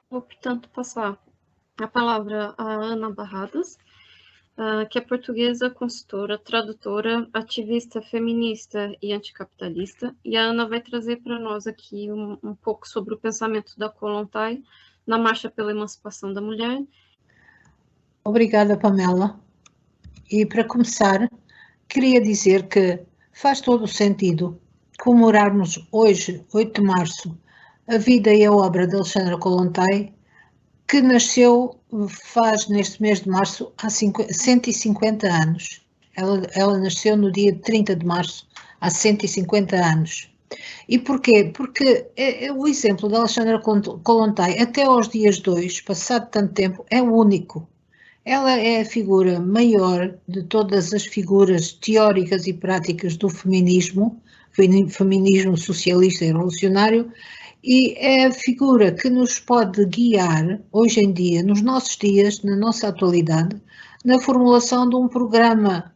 Vou, portanto, passar a palavra a Ana Barradas, que é portuguesa, consultora, tradutora, ativista feminista e anticapitalista, e a Ana vai trazer para nós aqui um pouco sobre o pensamento da Kollontai na Marcha pela Emancipação da Mulher. Obrigada, Pamela. E para começar, queria dizer que faz todo o sentido comemorarmos hoje, 8 de março, a vida e a obra de Alexandra Kollontai, que nasceu, faz neste mês de março, há 150 anos. Ela nasceu no dia 30 de março, há 150 anos. E porquê? Porque o exemplo de Alexandra Kollontai, até aos dias de hoje, passado tanto tempo, é único. Ela é a figura maior de todas as figuras teóricas e práticas do feminismo socialista e revolucionário, e é a figura que nos pode guiar, hoje em dia, nos nossos dias, na nossa atualidade, na formulação de um programa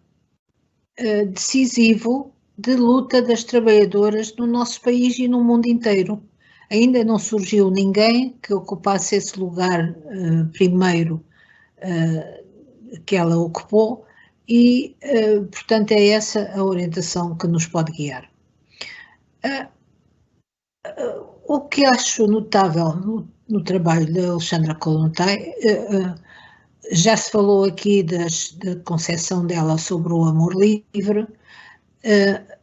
decisivo de luta das trabalhadoras no nosso país e no mundo inteiro. Ainda não surgiu ninguém que ocupasse esse lugar primeiro que ela ocupou e, portanto, é essa a orientação que nos pode guiar. O que acho notável no trabalho de Alexandra Kollontai, já se falou aqui da concepção dela sobre o amor livre,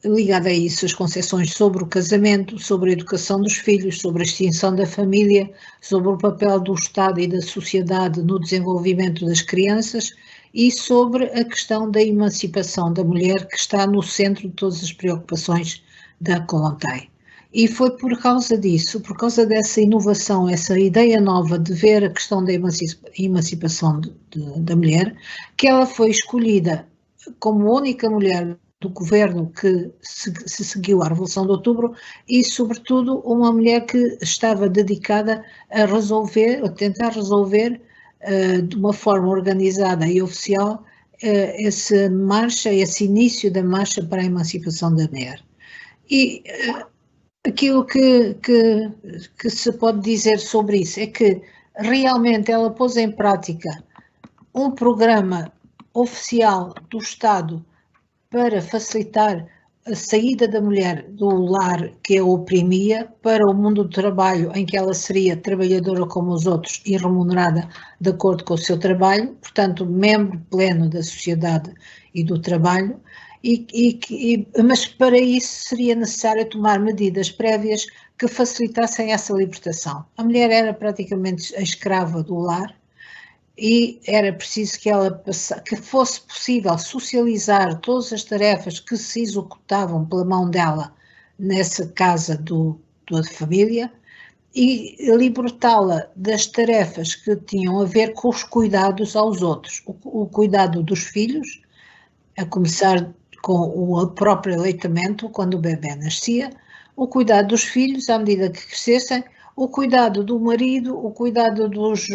ligada a isso as concepções sobre o casamento, sobre a educação dos filhos, sobre a extinção da família, sobre o papel do Estado e da sociedade no desenvolvimento das crianças e sobre a questão da emancipação da mulher, que está no centro de todas as preocupações da Kollontai. E foi por causa disso, por causa dessa inovação, essa ideia nova de ver a questão da emancipação da mulher, que ela foi escolhida como única mulher do governo que se seguiu à Revolução de Outubro e, sobretudo, uma mulher que estava dedicada a tentar resolver de uma forma organizada e oficial esse início da marcha para a emancipação da mulher. E aquilo que se pode dizer sobre isso é que realmente ela pôs em prática um programa oficial do Estado para facilitar a saída da mulher do lar que a oprimia para o mundo do trabalho, em que ela seria trabalhadora como os outros e remunerada de acordo com o seu trabalho, portanto, membro pleno da sociedade e do trabalho, mas para isso seria necessário tomar medidas prévias que facilitassem essa libertação. A mulher era praticamente a escrava do lar e era preciso que fosse possível socializar todas as tarefas que se executavam pela mão dela nessa casa da família e libertá-la das tarefas que tinham a ver com os cuidados aos outros, o cuidado dos filhos, a começar com o próprio aleitamento, quando o bebê nascia, o cuidado dos filhos à medida que crescessem, o cuidado do marido, o cuidado dos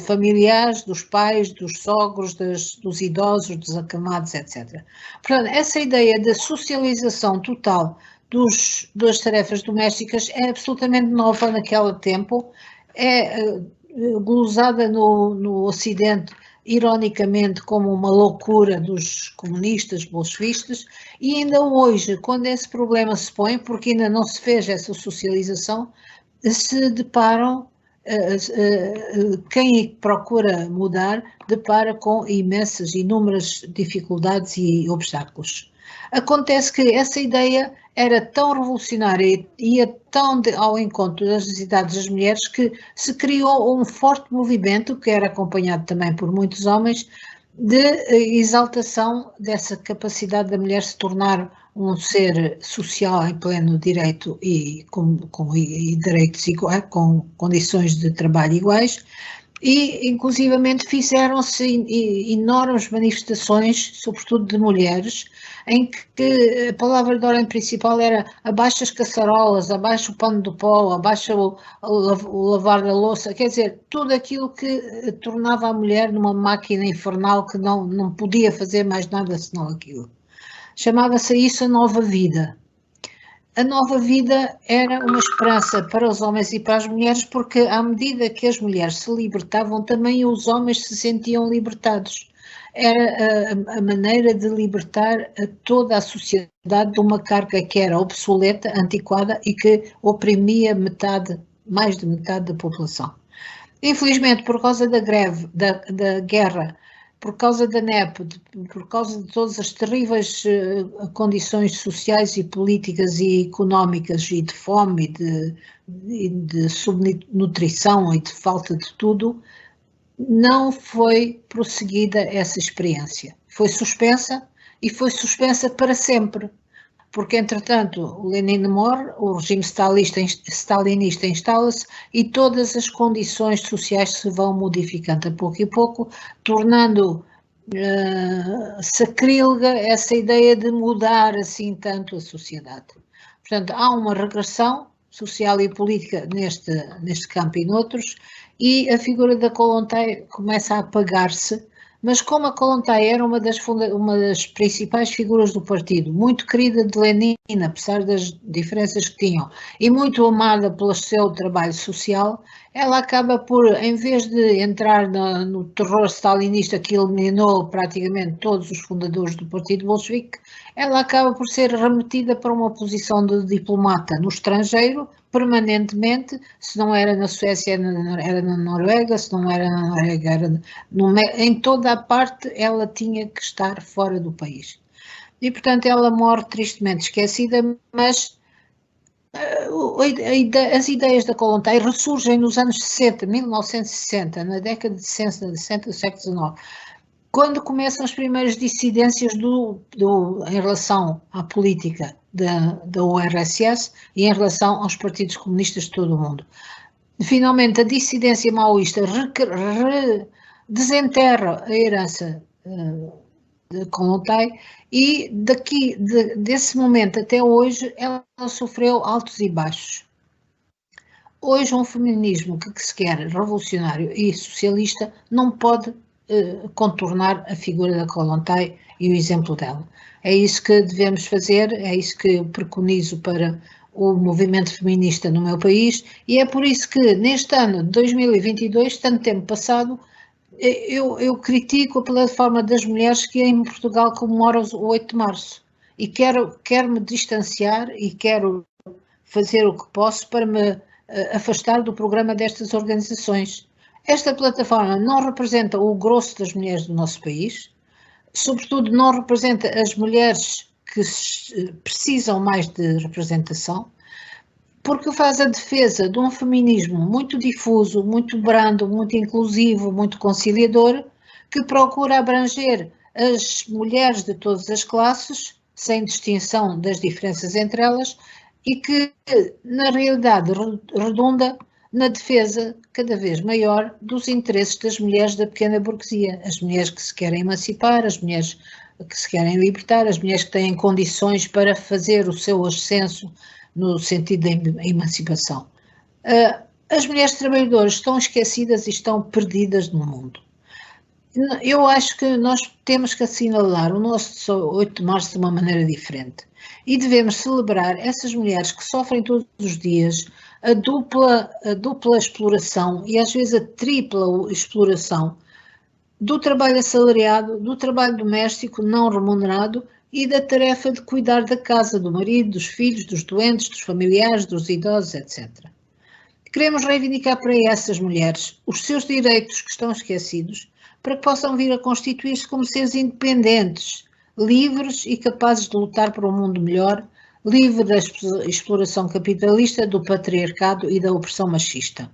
familiares, dos pais, dos sogros, dos idosos, dos acamados, etc. Portanto, essa ideia da socialização total das tarefas domésticas é absolutamente nova naquele tempo, é glosada no Ocidente, ironicamente, como uma loucura dos comunistas, bolchevistas, e ainda hoje, quando esse problema se põe, porque ainda não se fez essa socialização, se deparam, quem procura mudar, depara com imensas, inúmeras dificuldades e obstáculos. Acontece que essa ideia era tão revolucionária e ia tão ao encontro das necessidades das mulheres que se criou um forte movimento, que era acompanhado também por muitos homens, de exaltação dessa capacidade da mulher se tornar um ser social em pleno direito e com direitos iguais, com condições de trabalho iguais, e inclusivamente fizeram-se enormes manifestações, sobretudo de mulheres, em que a palavra de ordem principal era abaixa as caçarolas, abaixa o pano do pó, abaixa o lavar da louça, quer dizer, tudo aquilo que tornava a mulher numa máquina infernal que não podia fazer mais nada senão aquilo. Chamava-se isso a nova vida. A nova vida era uma esperança para os homens e para as mulheres, porque à medida que as mulheres se libertavam, também os homens se sentiam libertados. Era a maneira de libertar toda a sociedade de uma carga que era obsoleta, antiquada e que oprimia mais de metade da população. Infelizmente, por causa da greve, da guerra, por causa da NEP, por causa de todas as terríveis condições sociais e políticas e económicas e de fome e de subnutrição e de falta de tudo, não foi prosseguida essa experiência. Foi suspensa e foi suspensa para sempre. Porque, entretanto, o Lenin morre, o regime stalinista instala-se e todas as condições sociais se vão modificando a pouco e pouco, tornando sacrílega essa ideia de mudar assim tanto a sociedade. Portanto, há uma regressão social e política neste campo e noutros, e a figura da Kollontai começa a apagar-se. Mas como a Kollontai era uma das principais figuras do partido, muito querida de Lenin, apesar das diferenças que tinham, e muito amada pelo seu trabalho social, ela acaba por, em vez de entrar no terror stalinista que eliminou praticamente todos os fundadores do partido bolchevique, ela acaba por ser remetida para uma posição de diplomata no estrangeiro, permanentemente. Se não era na Suécia, era na Noruega, se não era na Noruega, era em toda a parte ela tinha que estar fora do país. E, portanto, ela morre tristemente esquecida, mas as ideias da Kollontai ressurgem nos anos 60, 1960, na década de 60 do século XIX, quando começam as primeiras dissidências em relação à política da URSS e em relação aos partidos comunistas de todo o mundo. Finalmente, a dissidência maoísta desenterra a herança de Kollontai e desse momento até hoje ela sofreu altos e baixos. Hoje um feminismo que se quer revolucionário e socialista não pode contornar a figura da Kollontai e o exemplo dela. É isso que devemos fazer, é isso que eu preconizo para o movimento feminista no meu país, e é por isso que neste ano de 2022, tanto tempo passado, eu critico a plataforma das mulheres que em Portugal comemora o 8 de março e quero me distanciar e quero fazer o que posso para me afastar do programa destas organizações. Esta plataforma não representa o grosso das mulheres do nosso país, sobretudo não representa as mulheres que precisam mais de representação, porque faz a defesa de um feminismo muito difuso, muito brando, muito inclusivo, muito conciliador, que procura abranger as mulheres de todas as classes, sem distinção das diferenças entre elas, e que, na realidade, redunda na defesa cada vez maior dos interesses das mulheres da pequena burguesia, as mulheres que se querem emancipar, as mulheres que se querem libertar, as mulheres que têm condições para fazer o seu ascenso no sentido da emancipação. as mulheres trabalhadoras estão esquecidas e estão perdidas no mundo. Eu acho que nós temos que assinalar o nosso 8 de março de uma maneira diferente e devemos celebrar essas mulheres que sofrem todos os dias a dupla exploração e às vezes a tripla exploração do trabalho assalariado, do trabalho doméstico não remunerado e da tarefa de cuidar da casa, do marido, dos filhos, dos doentes, dos familiares, dos idosos, etc. Queremos reivindicar para essas mulheres os seus direitos que estão esquecidos, para que possam vir a constituir-se como seres independentes, livres e capazes de lutar por um mundo melhor, livre da exploração capitalista, do patriarcado e da opressão machista.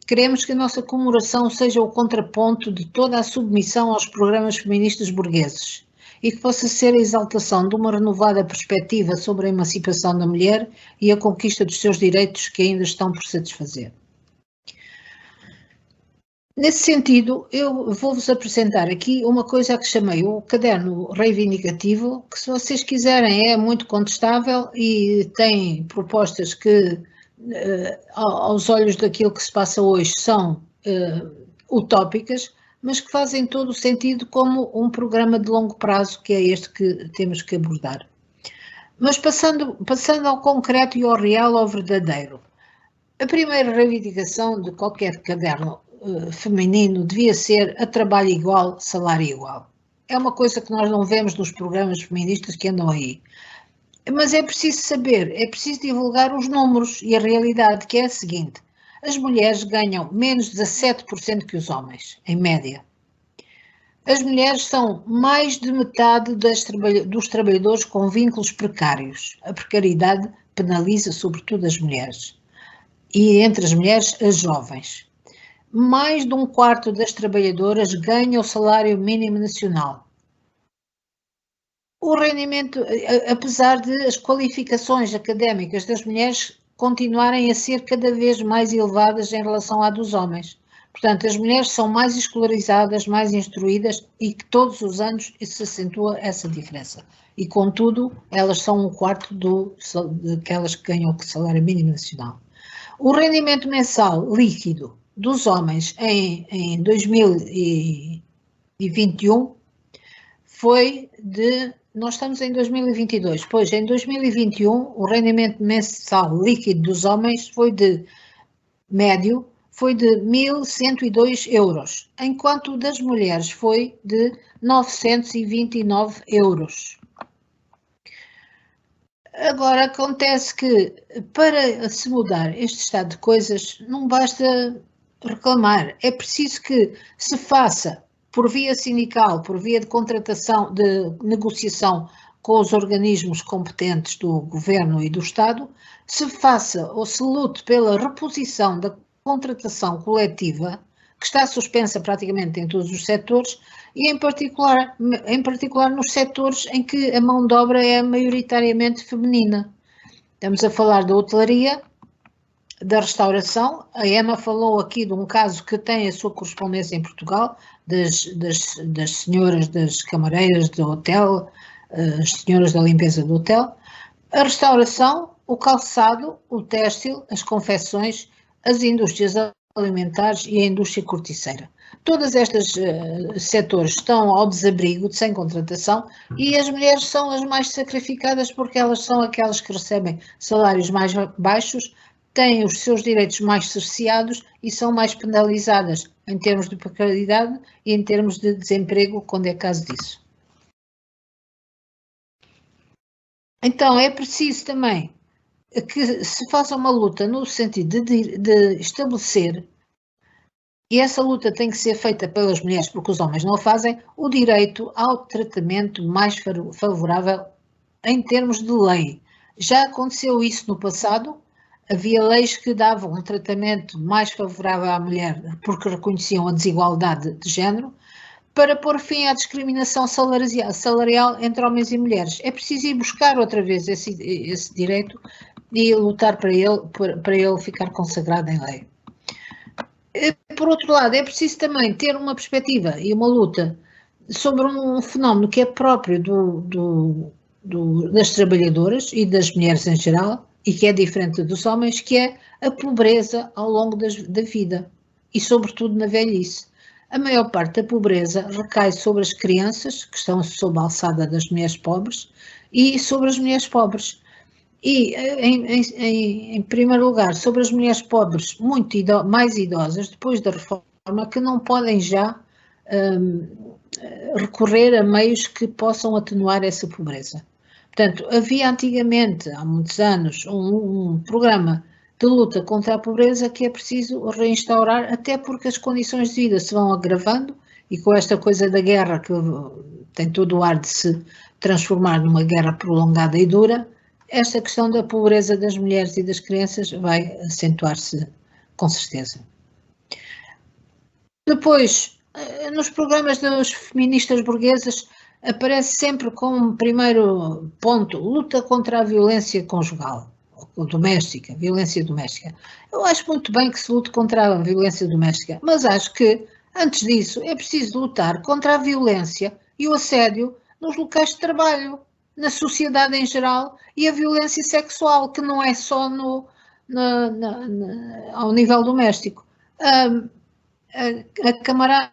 Queremos que a nossa comemoração seja o contraponto de toda a submissão aos programas feministas burgueses e que possa ser a exaltação de uma renovada perspectiva sobre a emancipação da mulher e a conquista dos seus direitos que ainda estão por satisfazer. Nesse sentido, eu vou-vos apresentar aqui uma coisa que chamei o caderno reivindicativo, que se vocês quiserem é muito contestável e tem propostas que, aos olhos daquilo que se passa hoje, são utópicas, mas que fazem todo o sentido como um programa de longo prazo, que é este que temos que abordar. Mas passando ao concreto e ao real, ao verdadeiro. A primeira reivindicação de qualquer caderno feminino devia ser a trabalho igual, salário igual. É uma coisa que nós não vemos nos programas feministas que andam aí. Mas é preciso saber, é preciso divulgar os números e a realidade, que é a seguinte: as mulheres ganham menos de 17% que os homens, em média. As mulheres são mais de metade dos trabalhadores com vínculos precários. A precariedade penaliza sobretudo as mulheres. E entre as mulheres, as jovens. Mais de um quarto das trabalhadoras ganha o salário mínimo nacional. O rendimento, apesar de as qualificações académicas das mulheres continuarem a ser cada vez mais elevadas em relação à dos homens. Portanto, as mulheres são mais escolarizadas, mais instruídas e que todos os anos se acentua essa diferença. E, contudo, elas são um quarto daquelas que ganham o salário mínimo nacional. O rendimento mensal líquido dos homens em 2021 foi de... Nós estamos em 2022, pois em 2021 o rendimento mensal líquido dos homens foi de médio, foi de 1.102 euros, enquanto o das mulheres foi de 929 euros. Agora, acontece que para se mudar este estado de coisas não basta reclamar, é preciso que se faça por via sindical, por via de contratação, de negociação com os organismos competentes do Governo e do Estado, se faça ou se lute pela reposição da contratação coletiva, que está suspensa praticamente em todos os setores, e em particular nos setores em que a mão de obra é maioritariamente feminina. Estamos a falar da hotelaria, da restauração. A Emma falou aqui de um caso que tem a sua correspondência em Portugal, das senhoras, das camareiras do hotel, as senhoras da limpeza do hotel, a restauração, o calçado, o têxtil, as confecções, as indústrias alimentares e a indústria corticeira. Todos estes setores estão ao desabrigo, sem contratação, e as mulheres são as mais sacrificadas porque elas são aquelas que recebem salários mais baixos, têm os seus direitos mais cerceados e são mais penalizadas em termos de precariedade e em termos de desemprego, quando é caso disso. Então, é preciso também que se faça uma luta no sentido de estabelecer, e essa luta tem que ser feita pelas mulheres, porque os homens não a fazem, o direito ao tratamento mais favorável em termos de lei. Já aconteceu isso no passado, havia leis que davam um tratamento mais favorável à mulher porque reconheciam a desigualdade de género, para pôr fim à discriminação salarial entre homens e mulheres. É preciso ir buscar outra vez esse direito e lutar para ele ficar consagrado em lei. Por outro lado, é preciso também ter uma perspectiva e uma luta sobre um fenómeno que é próprio das trabalhadoras e das mulheres em geral, e que é diferente dos homens, que é a pobreza ao longo da vida e, sobretudo, na velhice. A maior parte da pobreza recai sobre as crianças, que estão sob a alçada das mulheres pobres, e sobre as mulheres pobres. E, em primeiro lugar, sobre as mulheres pobres mais idosas, depois da reforma, que não podem já recorrer a meios que possam atenuar essa pobreza. Portanto, havia antigamente, há muitos anos, um programa de luta contra a pobreza que é preciso reinstaurar, até porque as condições de vida se vão agravando e com esta coisa da guerra, que tem todo o ar de se transformar numa guerra prolongada e dura, esta questão da pobreza das mulheres e das crianças vai acentuar-se com certeza. Depois, nos programas das feministas burguesas, aparece sempre como primeiro ponto luta contra a violência conjugal, ou doméstica, violência doméstica. Eu acho muito bem que se lute contra a violência doméstica, mas acho que, antes disso, é preciso lutar contra a violência e o assédio nos locais de trabalho, na sociedade em geral, e a violência sexual, que não é só ao nível doméstico. A camarada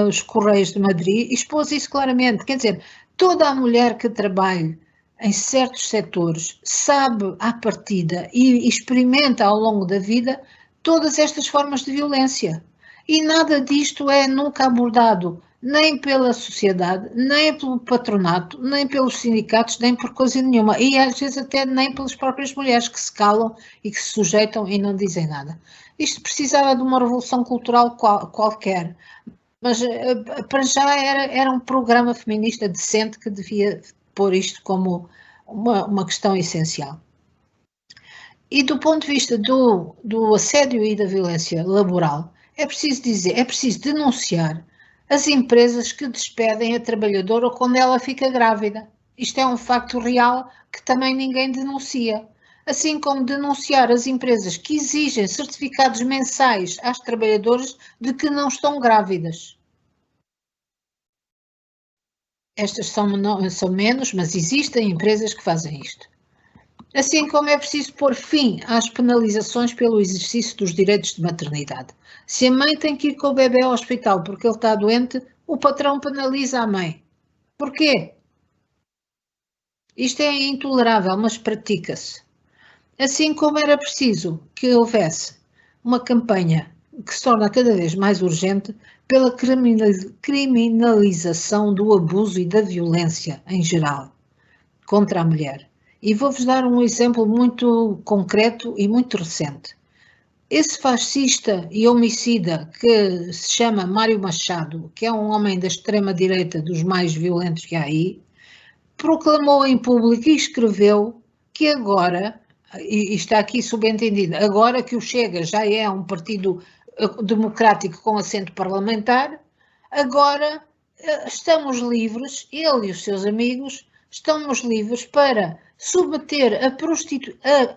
dos Correios de Madrid expôs isso claramente, quer dizer, toda a mulher que trabalhe em certos setores sabe à partida e experimenta ao longo da vida todas estas formas de violência e nada disto é nunca abordado nem pela sociedade, nem pelo patronato, nem pelos sindicatos, nem por coisa nenhuma e às vezes até nem pelas próprias mulheres que se calam e que se sujeitam e não dizem nada. Isto precisava de uma revolução cultural qualquer, mas para já era um programa feminista decente que devia pôr isto como uma questão essencial. E do ponto de vista do assédio e da violência laboral, é preciso dizer, é preciso denunciar as empresas que despedem a trabalhadora quando ela fica grávida. Isto é um facto real que também ninguém denuncia. Assim como denunciar as empresas que exigem certificados mensais às trabalhadoras de que não estão grávidas. Estas são menos, mas existem empresas que fazem isto. Assim como é preciso pôr fim às penalizações pelo exercício dos direitos de maternidade. Se a mãe tem que ir com o bebê ao hospital porque ele está doente, o patrão penaliza a mãe. Porquê? Isto é intolerável, mas pratica-se. Assim como era preciso que houvesse uma campanha que se torna cada vez mais urgente pela criminalização do abuso e da violência em geral contra a mulher. E vou-vos dar um exemplo muito concreto e muito recente. Esse fascista e homicida que se chama Mário Machado, que é um homem da extrema-direita dos mais violentos que há aí, proclamou em público e escreveu que agora, e está aqui subentendido, agora que o Chega já é um partido democrático com assento parlamentar, agora estamos livres, ele e os seus amigos, estamos livres para submeter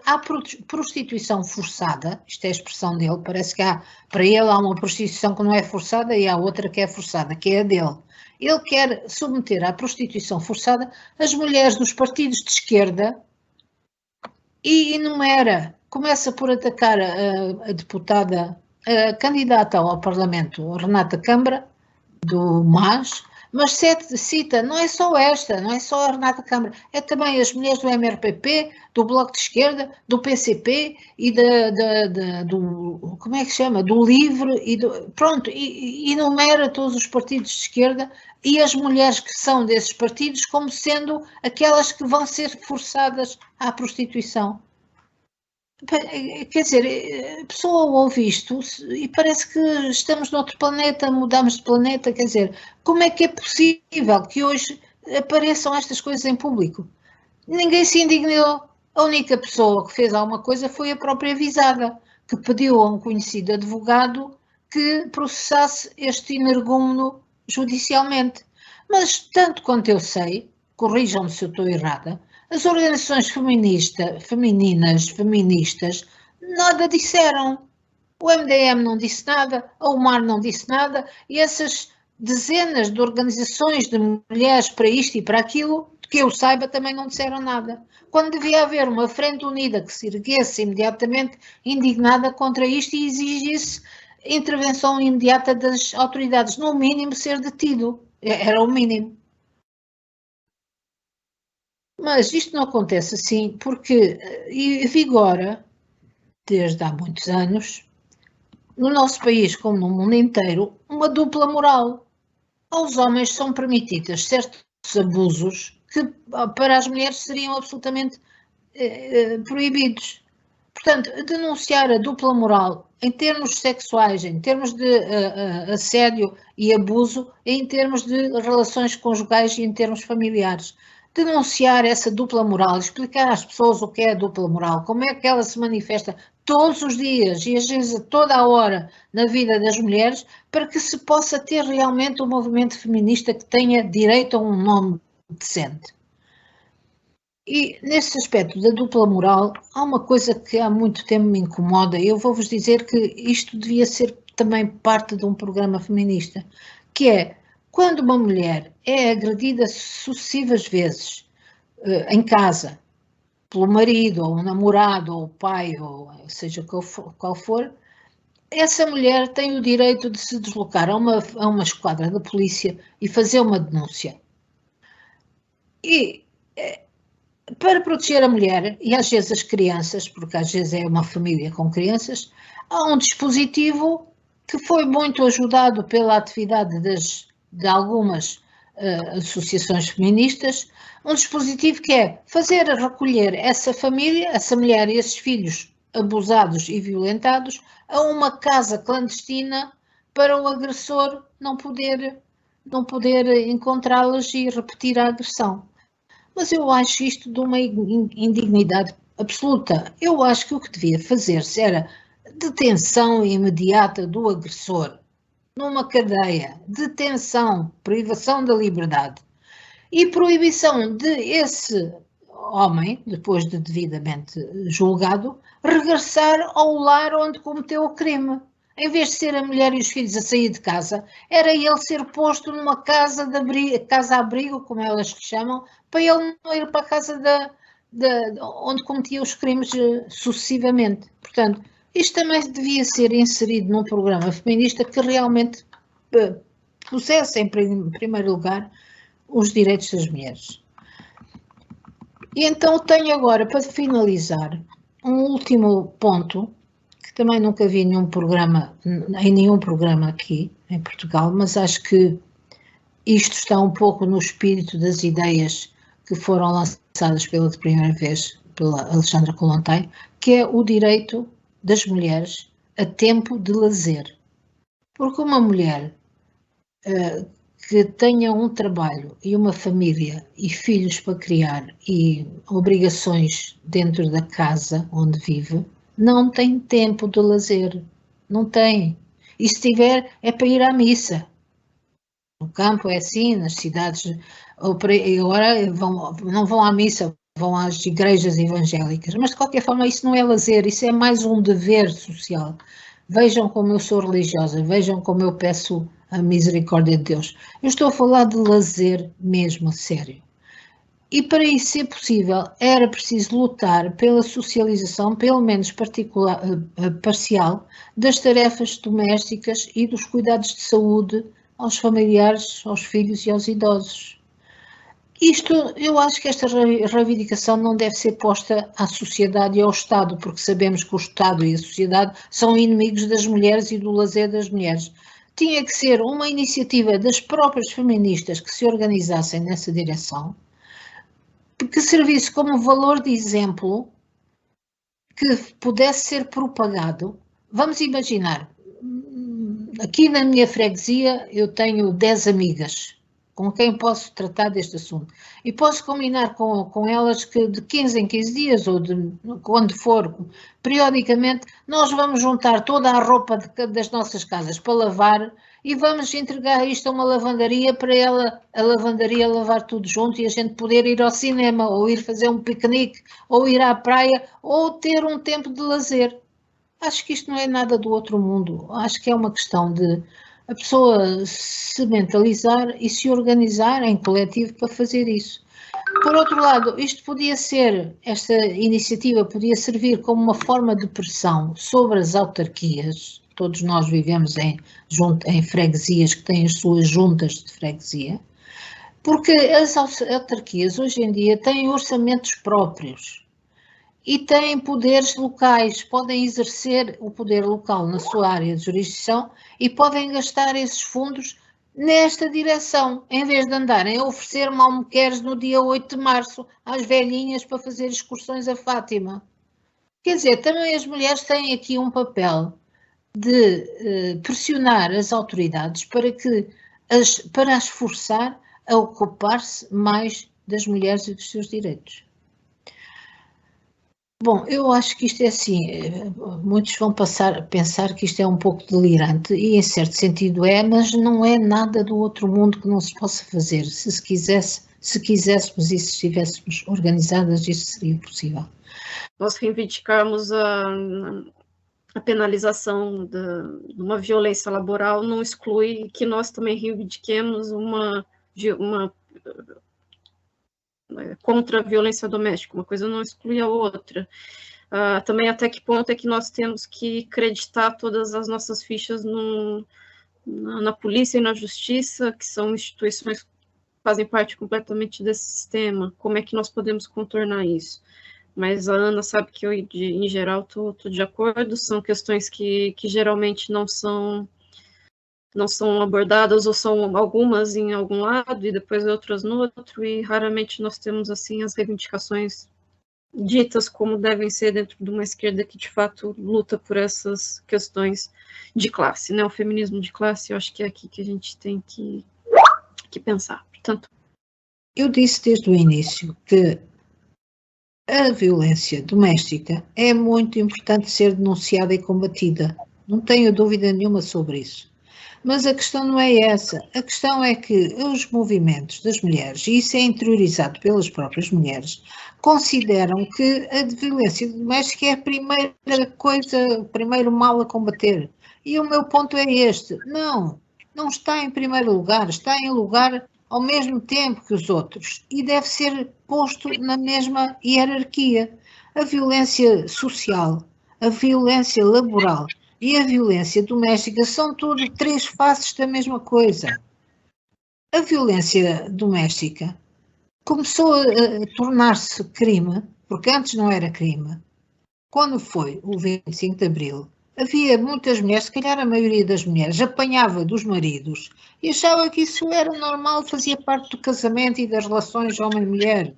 à prostituição forçada, isto é a expressão dele, parece que para ele há uma prostituição que não é forçada e há outra que é forçada, que é a dele. Ele quer submeter à prostituição forçada as mulheres dos partidos de esquerda e enumera, começa por atacar a deputada, a candidata ao Parlamento, Renata Câmara, do MAS, mas cita, não é só esta, não é só a Renata Câmara, é também as mulheres do MRPP, do Bloco de Esquerda, do PCP e do, como é que se chama, do LIVRE, pronto, e enumera todos os partidos de esquerda e as mulheres que são desses partidos como sendo aquelas que vão ser forçadas à prostituição. Quer dizer, a pessoa ouve isto e parece que estamos noutro planeta, mudamos de planeta, quer dizer, como é que é possível que hoje apareçam estas coisas em público? Ninguém se indignou. A única pessoa que fez alguma coisa foi a própria avisada, que pediu a um conhecido advogado que processasse este energúmeno judicialmente. Mas, tanto quanto eu sei, corrijam-me se eu estou errada, as organizações feministas, nada disseram. O MDM não disse nada, a UMAR não disse nada, e essas dezenas de organizações de mulheres para isto e para aquilo, que eu saiba, também não disseram nada. Quando devia haver uma frente unida que se erguesse imediatamente indignada contra isto e exigisse intervenção imediata das autoridades, no mínimo ser detido, era o mínimo. Mas isto não acontece assim porque vigora, desde há muitos anos, no nosso país como no mundo inteiro, uma dupla moral. Aos homens são permitidos certos abusos que para as mulheres seriam absolutamente proibidos. Portanto, denunciar a dupla moral em termos sexuais, em termos de assédio e abuso, em termos de relações conjugais e em termos familiares. Denunciar essa dupla moral, explicar às pessoas o que é a dupla moral, como é que ela se manifesta todos os dias e às vezes a toda a hora na vida das mulheres, para que se possa ter realmente um movimento feminista que tenha direito a um nome decente. E nesse aspecto da dupla moral, há uma coisa que há muito tempo me incomoda, e eu vou-vos dizer que isto devia ser também parte de um programa feminista, que é, quando uma mulher é agredida sucessivas vezes em casa, pelo marido, ou o namorado, ou o pai, ou seja qual for, essa mulher tem o direito de se deslocar a uma esquadra da polícia e fazer uma denúncia. E para proteger a mulher, e às vezes as crianças, porque às vezes é uma família com crianças, há um dispositivo que foi muito ajudado pela atividade de algumas associações feministas, um dispositivo que é fazer recolher essa família, essa mulher e esses filhos abusados e violentados a uma casa clandestina para o agressor não poder encontrá-las e repetir a agressão. Mas eu acho isto de uma indignidade absoluta. Eu acho que o que devia fazer-se era detenção imediata do agressor, numa cadeia, detenção, privação da liberdade e proibição de esse homem, depois de devidamente julgado, regressar ao lar onde cometeu o crime. Em vez de ser a mulher e os filhos a sair de casa, era ele ser posto numa casa-abrigo, como elas chamam, para ele não ir para a casa onde cometia os crimes sucessivamente. Portanto, isto também devia ser inserido num programa feminista que realmente pusesse em primeiro lugar os direitos das mulheres. E então tenho agora, para finalizar, um último ponto, que também nunca vi em nenhum programa aqui em Portugal, mas acho que isto está um pouco no espírito das ideias que foram lançadas pela primeira vez pela Alexandra Kollontai, que é o direito das mulheres a tempo de lazer. Porque uma mulher que tenha um trabalho e uma família e filhos para criar e obrigações dentro da casa onde vive, não tem tempo de lazer, não tem. E se tiver, é para ir à missa. No campo é assim, nas cidades, agora não vão à missa, vão às igrejas evangélicas, mas de qualquer forma isso não é lazer, isso é mais um dever social. Vejam como eu sou religiosa, vejam como eu peço a misericórdia de Deus. Eu estou a falar de lazer mesmo, a sério. E para isso ser possível, era preciso lutar pela socialização, pelo menos parcial, das tarefas domésticas e dos cuidados de saúde aos familiares, aos filhos e aos idosos. Isto, eu acho que esta reivindicação não deve ser posta à sociedade e ao Estado, porque sabemos que o Estado e a sociedade são inimigos das mulheres e do lazer das mulheres. Tinha que ser uma iniciativa das próprias feministas que se organizassem nessa direção, que servisse como valor de exemplo, que pudesse ser propagado. Vamos imaginar, aqui na minha freguesia eu tenho 10 amigas com quem posso tratar deste assunto e posso combinar com elas que de 15 em 15 dias ou de quando for, periodicamente, nós vamos juntar toda a roupa das nossas casas para lavar e vamos entregar isto a uma lavandaria para a lavandaria lavar tudo junto e a gente poder ir ao cinema ou ir fazer um piquenique ou ir à praia ou ter um tempo de lazer. Acho que isto não é nada do outro mundo, acho que é uma questão de a pessoa se mentalizar e se organizar em coletivo para fazer isso. Por outro lado, esta iniciativa podia servir como uma forma de pressão sobre as autarquias. Todos nós vivemos em freguesias que têm as suas juntas de freguesia, porque as autarquias hoje em dia têm orçamentos próprios e têm poderes locais, podem exercer o poder local na sua área de jurisdição e podem gastar esses fundos nesta direção, em vez de andarem a oferecer malmequeres no dia 8 de março às velhinhas para fazer excursões a Fátima. Quer dizer, também as mulheres têm aqui um papel de pressionar as autoridades para as forçar a ocupar-se mais das mulheres e dos seus direitos. Bom, eu acho que isto é assim, muitos vão passar a pensar que isto é um pouco delirante, e em certo sentido é, mas não é nada do outro mundo que não se possa fazer. Se quiséssemos e se estivéssemos organizadas, isso seria possível. Nós reivindicarmos a penalização de uma violência laboral não exclui que nós também reivindiquemos uma contra a violência doméstica, uma coisa não exclui a outra. Também até que ponto é que nós temos que acreditar todas as nossas fichas na polícia e na justiça, que são instituições que fazem parte completamente desse sistema. Como é que nós podemos contornar isso? Mas a Ana sabe que eu, em geral, estou de acordo, são questões que geralmente não são abordadas, ou são algumas em algum lado e depois outras no outro, e raramente nós temos assim as reivindicações ditas como devem ser dentro de uma esquerda que de fato luta por essas questões de classe, né? O feminismo de classe, eu acho que é aqui que a gente tem que pensar. Portanto, eu disse desde o início que a violência doméstica é muito importante ser denunciada e combatida, não tenho dúvida nenhuma sobre isso. Mas a questão não é essa, a questão é que os movimentos das mulheres, e isso é interiorizado pelas próprias mulheres, consideram que a violência doméstica é a primeira coisa, o primeiro mal a combater. E o meu ponto é este, não está em primeiro lugar, está em lugar ao mesmo tempo que os outros e deve ser posto na mesma hierarquia. A violência social, a violência laboral e a violência doméstica são tudo três faces da mesma coisa. A violência doméstica começou a tornar-se crime, porque antes não era crime. Quando foi o 25 de Abril, havia muitas mulheres, se calhar a maioria das mulheres, apanhava dos maridos e achava que isso era normal, fazia parte do casamento e das relações homem-mulher.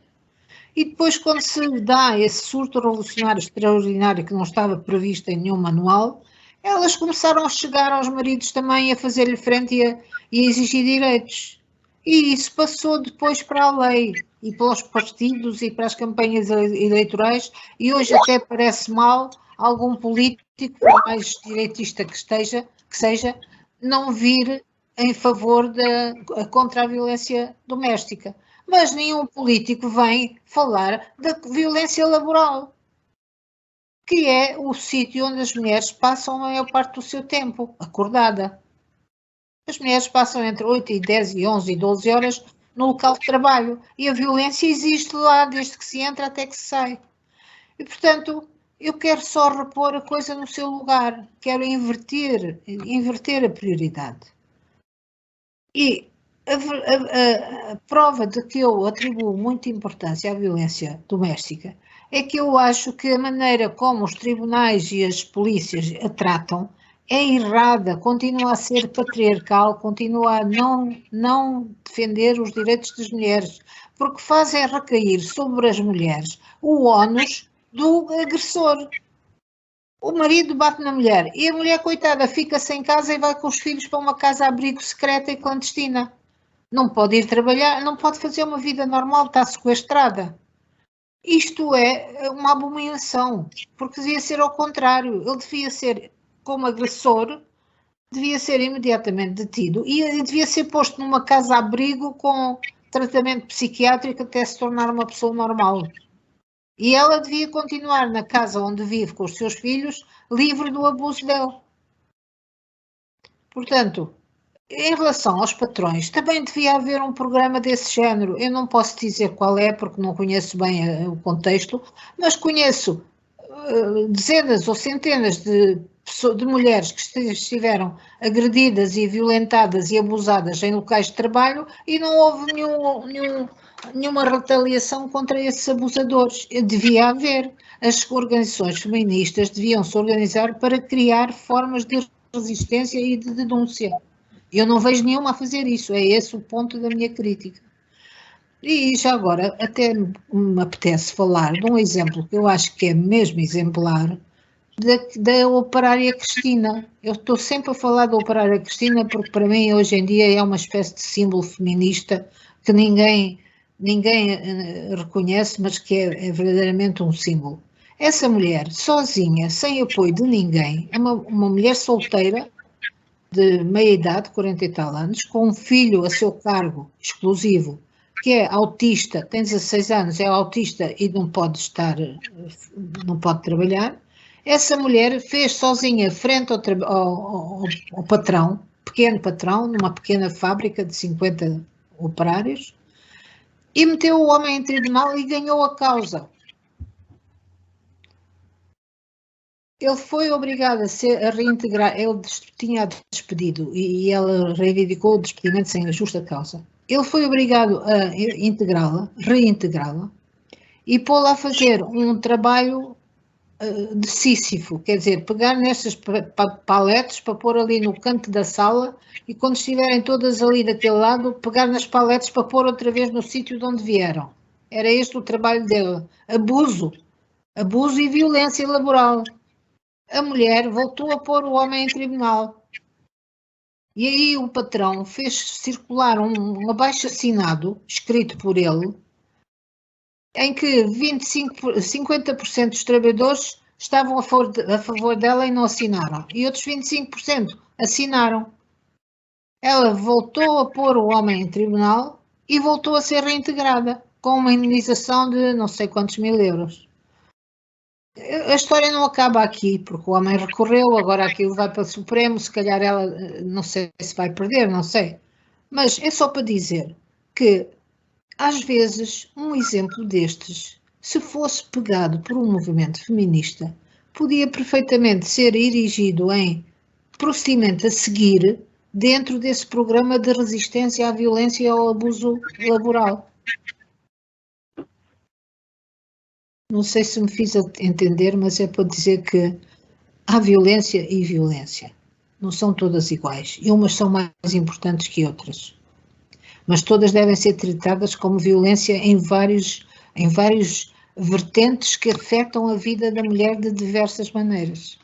E depois, quando se dá esse surto revolucionário extraordinário que não estava previsto em nenhum manual, elas começaram a chegar aos maridos também, a fazer-lhe frente e a exigir direitos. E isso passou depois para a lei e pelos partidos e para as campanhas eleitorais, e hoje até parece mal algum político, por mais direitista que seja, não vir em favor contra a violência doméstica. Mas nenhum político vem falar da violência laboral, que é o sítio onde as mulheres passam a maior parte do seu tempo, acordada. As mulheres passam entre 8 e 10 e 11 e 12 horas no local de trabalho e a violência existe lá desde que se entra até que se sai. E, portanto, eu quero só repor a coisa no seu lugar, quero inverter a prioridade. E a prova de que eu atribuo muita importância à violência doméstica é que eu acho que a maneira como os tribunais e as polícias a tratam é errada, continua a ser patriarcal, continua a não defender os direitos das mulheres, porque fazem recair sobre as mulheres o ónus do agressor. O marido bate na mulher e a mulher, coitada, fica-se em casa e vai com os filhos para uma casa-abrigo secreta e clandestina. Não pode ir trabalhar, não pode fazer uma vida normal, está sequestrada. Isto é uma abominação, porque devia ser ao contrário. Ele devia ser, como agressor, devia ser imediatamente detido e devia ser posto numa casa-abrigo com tratamento psiquiátrico até se tornar uma pessoa normal. E ela devia continuar na casa onde vive com os seus filhos, livre do abuso dele. Portanto, Em relação aos patrões, também devia haver um programa desse género. Eu não posso dizer qual é, porque não conheço bem o contexto, mas conheço dezenas ou centenas de mulheres que estiveram agredidas e violentadas e abusadas em locais de trabalho e não houve nenhuma retaliação contra esses abusadores. Devia haver. As organizações feministas deviam se organizar para criar formas de resistência e de denúncia. Eu não vejo nenhuma a fazer isso, é esse o ponto da minha crítica. E já agora, até me apetece falar de um exemplo que eu acho que é mesmo exemplar, da operária Cristina. Eu estou sempre a falar da operária Cristina porque para mim hoje em dia é uma espécie de símbolo feminista que ninguém reconhece, mas que é verdadeiramente um símbolo. Essa mulher, sozinha, sem apoio de ninguém, é uma mulher solteira, de meia idade, 40 e tal anos, com um filho a seu cargo exclusivo, que é autista, tem 16 anos, é autista e não pode trabalhar. Essa mulher fez sozinha frente ao patrão, pequeno patrão, numa pequena fábrica de 50 operários, e meteu o homem em tribunal e ganhou a causa. Ele foi obrigado a reintegrar, ele tinha despedido e ela reivindicou o despedimento sem justa causa. Ele foi obrigado a reintegrá-la e pô-la a fazer um trabalho de Sísifo, quer dizer, pegar nestas paletes para pôr ali no canto da sala e quando estiverem todas ali daquele lado, pegar nas paletes para pôr outra vez no sítio de onde vieram. Era este o trabalho dele. Abuso e violência laboral. A mulher voltou a pôr o homem em tribunal. E aí o patrão fez circular um abaixo-assinado, escrito por ele, em que 50% dos trabalhadores estavam a favor dela e não assinaram. E outros 25% assinaram. Ela voltou a pôr o homem em tribunal e voltou a ser reintegrada, com uma indenização de não sei quantos mil euros. A história não acaba aqui, porque o homem recorreu, agora aquilo vai para o Supremo, se calhar ela, não sei se vai perder, não sei. Mas é só para dizer que, às vezes, um exemplo destes, se fosse pegado por um movimento feminista, podia perfeitamente ser erigido em procedimento a seguir dentro desse programa de resistência à violência e ao abuso laboral. Não sei se me fiz entender, mas é para dizer que há violência e violência. Não são todas iguais. E umas são mais importantes que outras. Mas todas devem ser tratadas como violência em vários vertentes que afetam a vida da mulher de diversas maneiras.